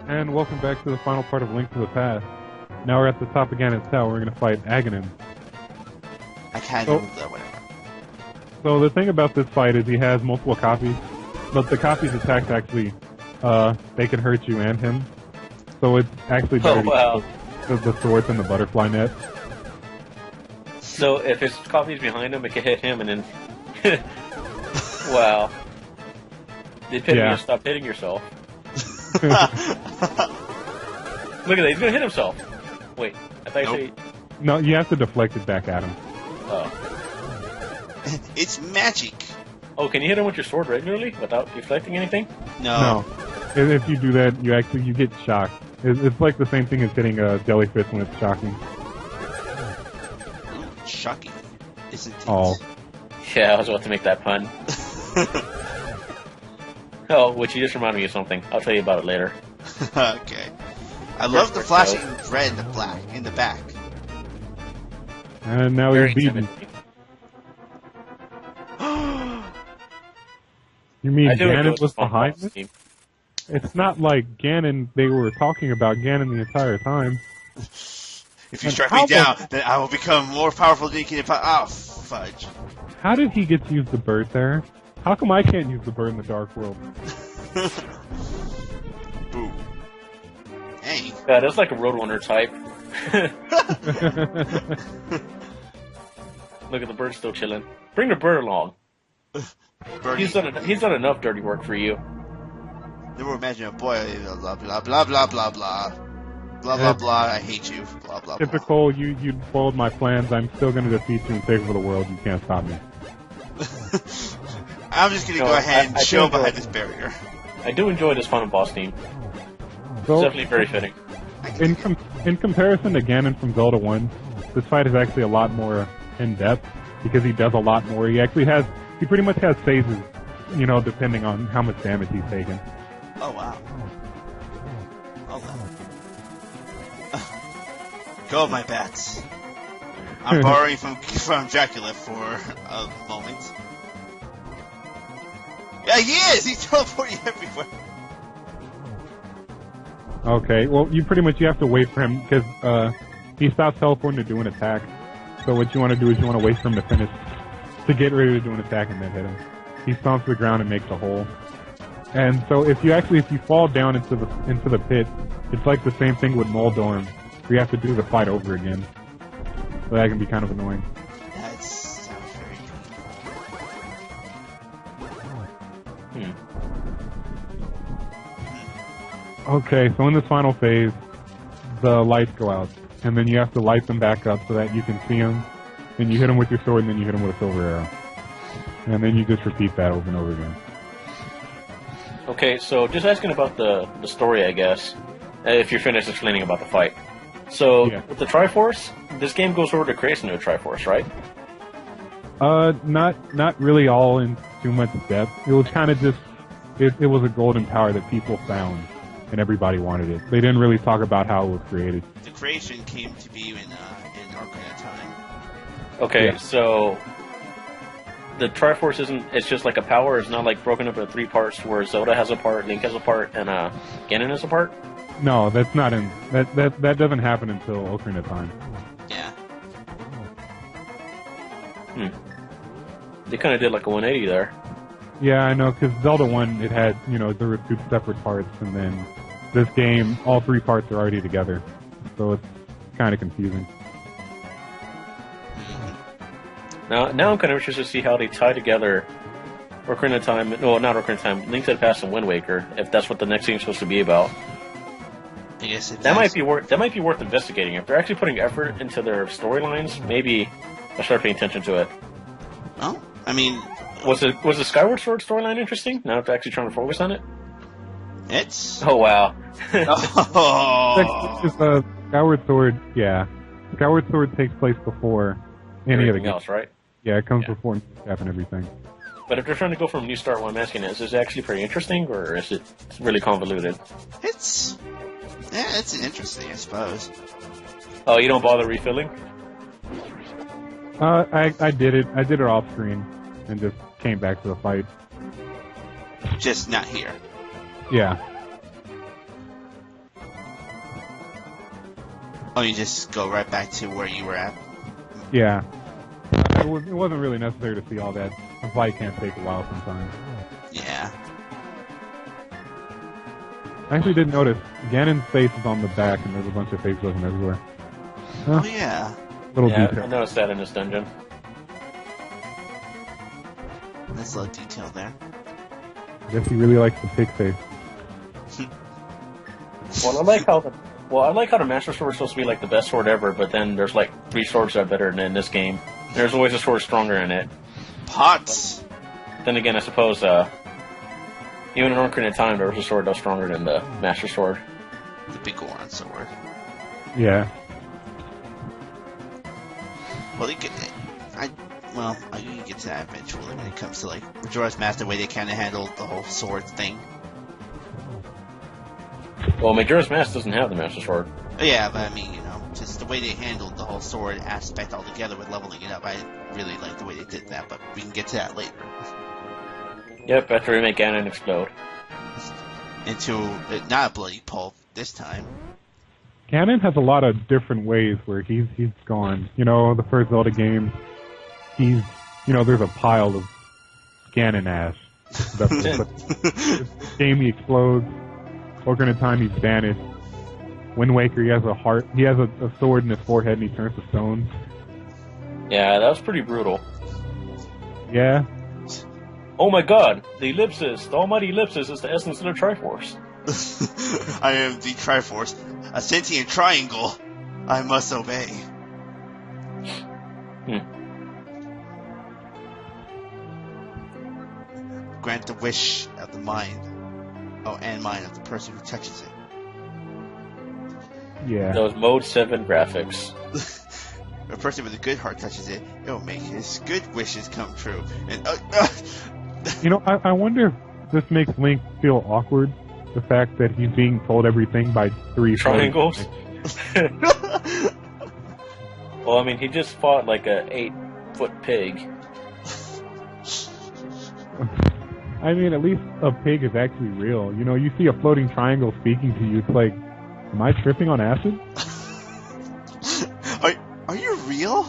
And welcome back to the final part of Link to the Past. Now we're at the top of Ganon's tower. We're going to fight Aganon. I kind of know whatever. So the thing about this fight is he has multiple copies, but the copies' attacks actually, they can hurt you and him. So it's actually better to use the swords and the butterfly net. So if his copy's behind him, it can hit him, and then... wow. They pin you to stop hitting yourself. Look at that, he's gonna hit himself. Wait, I thought you said... No, you have to deflect it back at him. Oh. It's magic! Oh, can you hit him with your sword regularly without deflecting anything? No. If you do that, you get shocked. It's like the same thing as hitting a jellyfish when it's shocking. Shocking, isn't it? Oh. Yeah, I was about to make that pun. Oh, which you just reminded me of something. I'll tell you about it later. Okay. I love the flashing red and the black in the back. And now he's beaten. You mean Ganon was behind this? It's not like Ganon, they were talking about Ganon the entire time. If you strike me down, then I will become more powerful than you can... Oh, fudge. How did he get to use the bird there? How come I can't use the bird in the Dark World? Boo. Hey. Yeah, that's like a Roadrunner type. Look at the bird still chilling. Bring the bird along. He's done enough dirty work for you. Never imagine a boy, blah, blah, blah, blah, blah, blah. Blah, blah, blah, I hate you, blah, blah, typical, blah. You foiled my plans, I'm still going to defeat you and take over the world, you can't stop me. I'm just going to go ahead and chill behind this barrier. I do enjoy this final boss team. So, it's definitely very fitting. In comparison to Ganon from Zelda 1, this fight is actually a lot more in-depth, because he does a lot more. He pretty much has phases, depending on how much damage he's taken. Oh, wow. Oh, wow. Go, my bats. I'm borrowing from Dracula for a moment. Yeah, he is! He's teleporting everywhere. Okay, well, you have to wait for him, because he stops teleporting to do an attack. So what you want to do is you want to wait for him to finish, to get ready to do an attack and then hit him. He stomps the ground and makes a hole. And so if you fall down into the pit, it's like the same thing with Moldorm. You have to do the fight over again. So that can be kind of annoying. That sounds very painful. Okay, so in this final phase, the lights go out. And then you have to light them back up so that you can see them. Then you hit them with your sword, and then you hit them with a silver arrow. And then you just repeat that over and over again. Okay, so just asking about the story, I guess, if you're finished explaining about the fight. So, with the Triforce, this game goes over the creation of the Triforce, right? Not really all in too much depth. It was kind of just, it was a golden power that people found, and everybody wanted it. They didn't really talk about how it was created. The creation came to be in Ocarina of Time. Okay, so the Triforce it's just like a power, it's not like broken up into 3 parts where Zelda has a part, Link has a part, and Ganon has a part? No, that's not in... That doesn't happen until Ocarina of Time. Yeah. They kind of did like a 180 there. Yeah, I know, because Zelda 1, it had, there were 2 separate parts, and then this game, all 3 parts are already together. So it's kind of confusing. Now I'm kind of interested to see how they tie together Ocarina of Time... Well, not Ocarina of Time, Link to the Past and Wind Waker, if that's what the next game's supposed to be about. I guess that might be worth investigating. If they're actually putting effort into their storylines, maybe I'll start paying attention to it. Well, I mean, was the Skyward Sword storyline interesting? Now I'm actually trying to focus on it. It's wow. Skyward Sword, yeah. Skyward Sword takes place before any of the else, right? Yeah, it comes before Cap and everything. But if they're trying to go from New Start, what I'm asking is it actually pretty interesting, or is it really convoluted? It's interesting, I suppose. Oh, you don't bother refilling? I did it. I did it off screen and just came back to the fight. Just not here. Yeah. Oh, you just go right back to where you were at. Yeah. It wasn't really necessary to see all that. A fight can take a while sometimes. Yeah. I actually didn't notice. Ganon's face is on the back, and there's a bunch of face looking everywhere. Huh, Oh yeah. little Yeah, detail. I noticed that in this dungeon. Nice little detail there. I guess he really likes the pig face. Well, I like how the Master Sword is supposed to be like the best sword ever, but then there's like 3 swords that are better than in this game. There's always a sword stronger in it. Pots. Then again, I suppose even in Ocarina of Time, there was a sword that was stronger than the Master Sword. The big Goron sword. Yeah. Well, you can get to that eventually when it comes to like Majora's Mask, the way they kind of handled the whole sword thing. Well, Majora's Mask doesn't have the Master Sword. Yeah, but I mean, just the way they handled the whole sword aspect altogether with leveling it up. I really like the way they did that, but we can get to that later. Yep, after we make Ganon explode. Into not a bloody pulp this time. Ganon has a lot of different ways where he's gone. The first Zelda game, there's a pile of Ganon ash. This game he explodes. Ocarina of Time he's vanished. Wind Waker he has a heart. He has a sword in his forehead and he turns to stone. Yeah, that was pretty brutal. Yeah. Oh my god, the ellipsis, the almighty ellipsis is the essence of the Triforce. I am the Triforce, a sentient triangle. I must obey. Grant the wish of the mind. Oh, and mind of the person who touches it. Yeah. Those Mode 7 graphics. If a person with a good heart touches it, it will make his good wishes come true. And I wonder if this makes Link feel awkward. The fact that he's being told everything by 3 triangles. Well, I mean, he just fought like a 8-foot pig. I mean, at least a pig is actually real. You see a floating triangle speaking to you, it's like, am I tripping on acid? Are you real?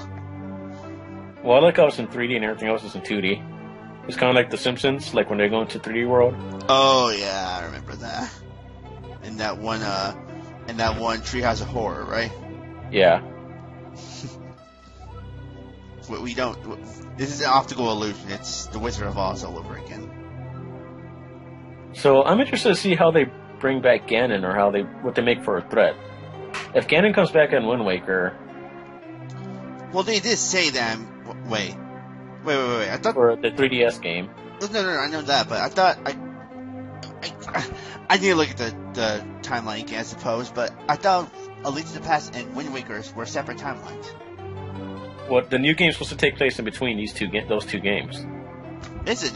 Well, I like how it's in 3D and everything else is in 2D. It's kind of like The Simpsons, like when they go into 3D world. Oh yeah, I remember that. And that one Treehouse of Horror, right? Yeah. We don't. This is an optical illusion. It's the Wizard of Oz all over again. So I'm interested to see how they bring back Ganon, or what they make for a threat. If Ganon comes back in Wind Waker. Well, they did say that. Wait. I thought for the 3DS game. No, I know that, but I thought I need to look at the timeline again, I suppose. But I thought A Link to the Past and Wind Waker were separate timelines. Well, the new game's supposed to take place in between those two games. Is it?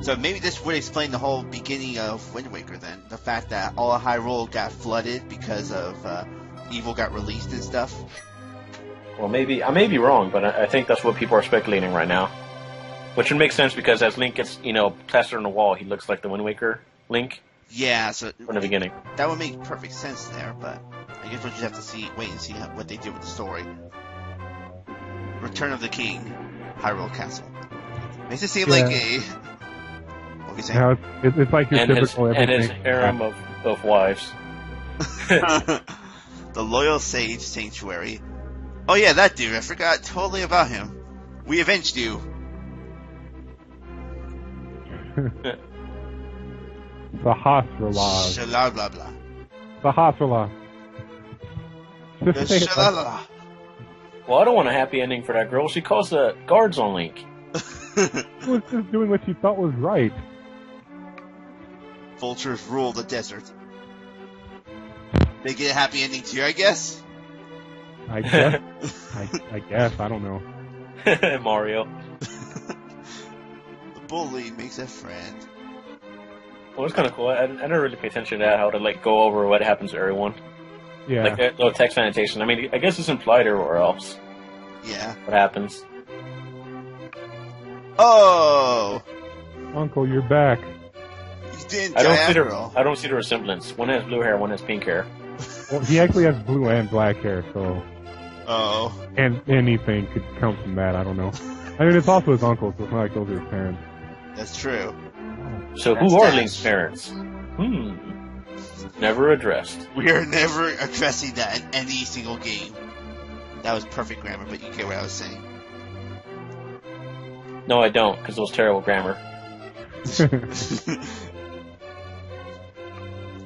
So maybe this would explain the whole beginning of Wind Waker then. The fact that all of Hyrule got flooded because of evil got released and stuff. Well, maybe I may be wrong, but I think that's what people are speculating right now. Which would make sense because as Link gets, plastered on the wall, he looks like the Wind Waker Link. Yeah, so from the beginning. That would make perfect sense there, but I guess we'll just have to wait and see what they do with the story. Return of the King, Hyrule Castle. Makes it seem like a. What are you saying? Yeah, it's like your typical and his harem of wives. The Loyal Sage Sanctuary. Oh yeah, that dude. I forgot totally about him. We avenged you. The Hasrala. Shala blah blah. The Hasrala. The Shalala. Well, I don't want a happy ending for that girl. She calls the guards on Link. She was just doing what she thought was right. Vultures rule the desert. They get a happy ending too, I guess. I guess. I guess. I don't know. Mario. The bully makes a friend. Well, it's kind of cool. I never really pay attention to that, how to go over what happens to everyone. Yeah. Like that little text annotation. I mean, I guess it's implied or else. Yeah. What happens? Oh! Uncle, you're back. You didn't I diagonal. don't see the resemblance. One has blue hair, one has pink hair. Well, he actually has blue and black hair, so Oh. and anything could come from that. I don't know. I mean, it's also his uncle, so it's not like those are his parents. That's true. So who are Link's parents? Never addressed. We are never addressing that in any single game. That was perfect grammar, but you get what I was saying. No, I don't, because it was terrible grammar.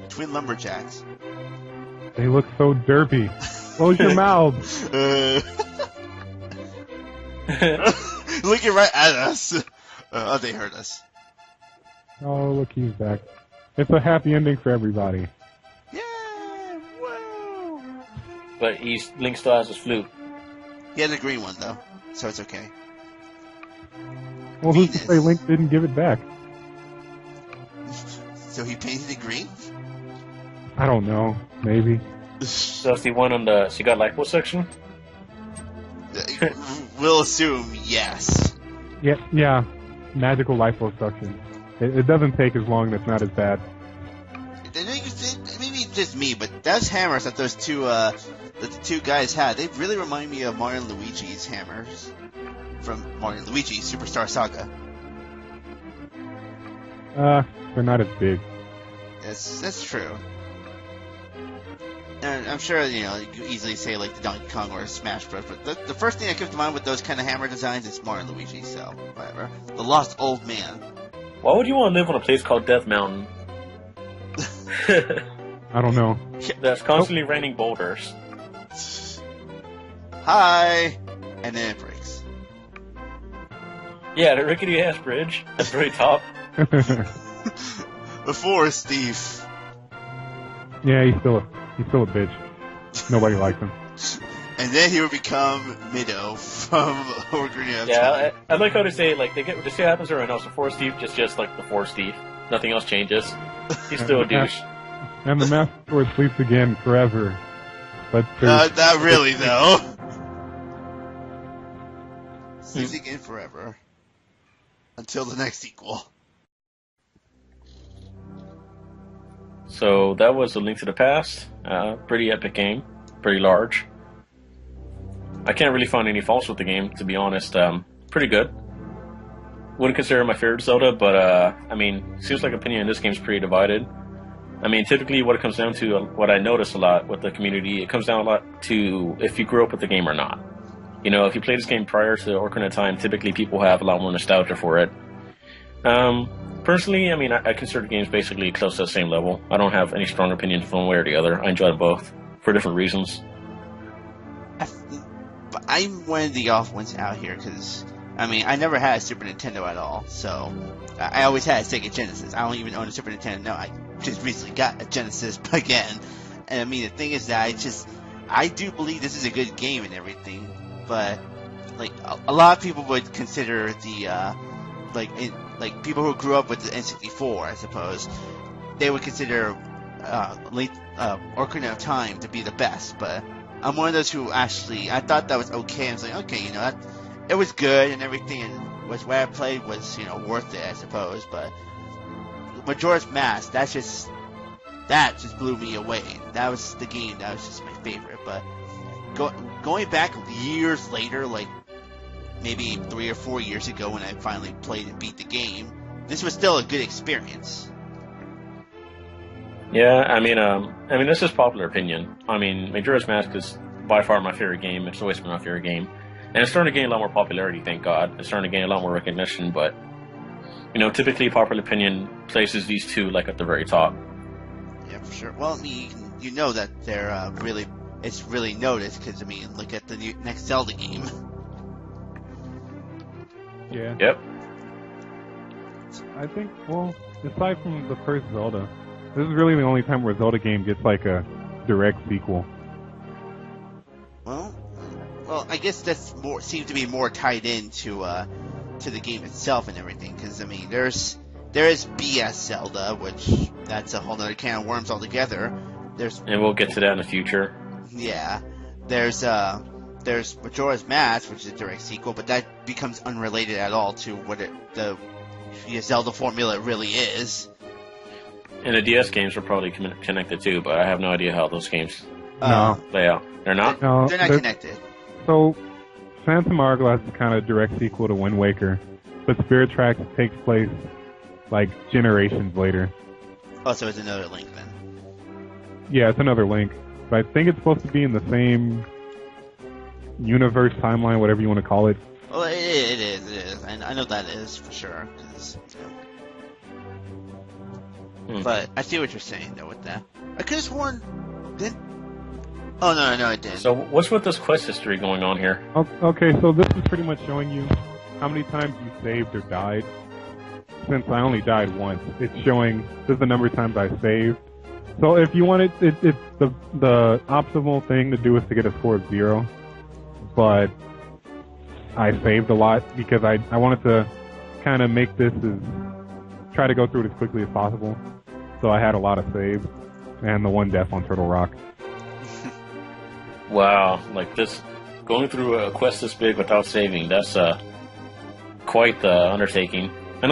Twin lumberjacks. They look so derpy. Close your mouth. Looking right at us. Oh, they hurt us. Oh, look, he's back. It's a happy ending for everybody. Yeah! Woo! But Link still has his flute. He had a green one, though, so it's okay. Well, who's to say Link didn't give it back? So he painted it green? I don't know. Maybe. So it's the one on the She Got Lipo section? We'll assume yes. Yeah. Magical liposuction. It doesn't take as long and it's not as bad. Maybe it's just me, but those hammers that those two, that the two guys had, they really remind me of Mario and Luigi's hammers from Mario and Luigi Superstar Saga. They're not as big. That's true. And I'm sure, you could easily say like the Donkey Kong or Smash Bros. But the first thing that comes to mind with those kind of hammer designs is Mario and Luigi, so whatever. The Lost Old Man. Why would you want to live on a place called Death Mountain? I don't know. That's constantly raining boulders. Hi! And then it breaks. Yeah, the rickety ass bridge at the very top. The Forest Thief. Yeah, he's still a bitch. Nobody likes him. And then he would become Mido from Ocarina of Time. Yeah, I like how they say, like, they see what happens around us. The Forest Thief just like the Forest Thief. Nothing else changes. He's still a douche. And the Master Sword sleeps again forever. But not really, though. Sleeps again forever. Until the next sequel. So that was A Link to the Past. Pretty epic game. Pretty large. I can't really find any faults with the game, to be honest. Pretty good. Wouldn't consider it my favorite Zelda, but, I mean, seems like opinion in this game is pretty divided. I mean, typically what it comes down to, what I notice a lot with the community, it comes down a lot to if you grew up with the game or not. You know, if you played this game prior to Ocarina of Time, typically people have a lot more nostalgia for it. Personally, I mean, I consider the games basically close to the same level. I don't have any strong opinions one way or the other. I enjoy them both for different reasons. But I'm one of the off ones out here because, I mean, I never had a Super Nintendo at all, so I always had a Sega Genesis. I don't even own a Super Nintendo. No, I just recently got a Genesis again. And I mean, the thing is that I do believe this is a good game and everything, but like a lot of people would consider the people who grew up with the N64, I suppose, they would consider Ocarina of Time to be the best, but I'm one of those who actually, I thought that was okay. I was like, okay, it was good and everything, and what I played was, worth it, I suppose, but Majora's Mask, that just blew me away. That was the game that was just my favorite, but going back years later, like maybe 3 or 4 years ago when I finally played and beat the game, this was still a good experience. Yeah, I mean, this is popular opinion. I mean, Majora's Mask is by far my favorite game. It's always been my favorite game. And it's starting to gain a lot more popularity, thank God. It's starting to gain a lot more recognition, but, typically popular opinion places these two, like, at the very top. Yeah, for sure. Well, I mean, you know that they're it's really noticed, because, I mean, look at the next Zelda game. Yeah. Yep. I think, well, aside from the first Zelda, this is really the only time where a Zelda game gets like a direct sequel. Well, I guess that's seems to be more tied into to the game itself and everything, because I mean, there is BS Zelda, which that's a whole other can of worms altogether. And we'll get to that in the future. Yeah, there's Majora's Mask, which is a direct sequel, but that becomes unrelated at all to what the Zelda formula really is. And the DS games are probably connected too, but I have no idea how those games No. play out. They're not? No, They're not connected. So, Phantom Hourglass is kind of direct sequel to Wind Waker, but Spirit Tracks takes place like generations later. Oh, so it's another Link then. Yeah, it's another Link, but I think it's supposed to be in the same universe, timeline, whatever you want to call it. Well, it is. I know that is for sure. 'Cause, But I see what you're saying though with that. I could have sworn. Oh no, I didn't. So what's with this quest history going on here? Okay, so this is pretty much showing you how many times you saved or died. Since I only died once, it's showing this is the number of times I saved. So if you wanted, it's the optimal thing to do is to get a score of 0. But I saved a lot because I wanted to kind of make this try to go through it as quickly as possible. So I had a lot of saves and the one death on Turtle Rock. Wow, like this, going through a quest this big without saving, that's quite the undertaking. I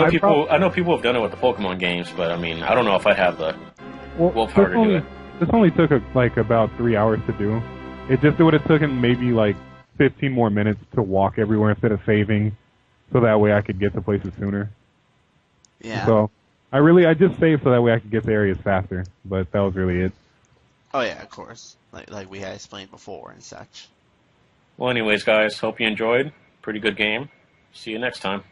know people have done it with the Pokemon games, but I mean, I don't know if I'd have the willpower to do it. This only took like about 3 hours to do. It would have taken maybe like 15 more minutes to walk everywhere instead of saving, so that way I could get to places sooner. Yeah. So I just saved so that way I could get to areas faster, but that was really it. Oh yeah, of course. Like we had explained before and such. Well, anyways, guys, hope you enjoyed. Pretty good game. See you next time.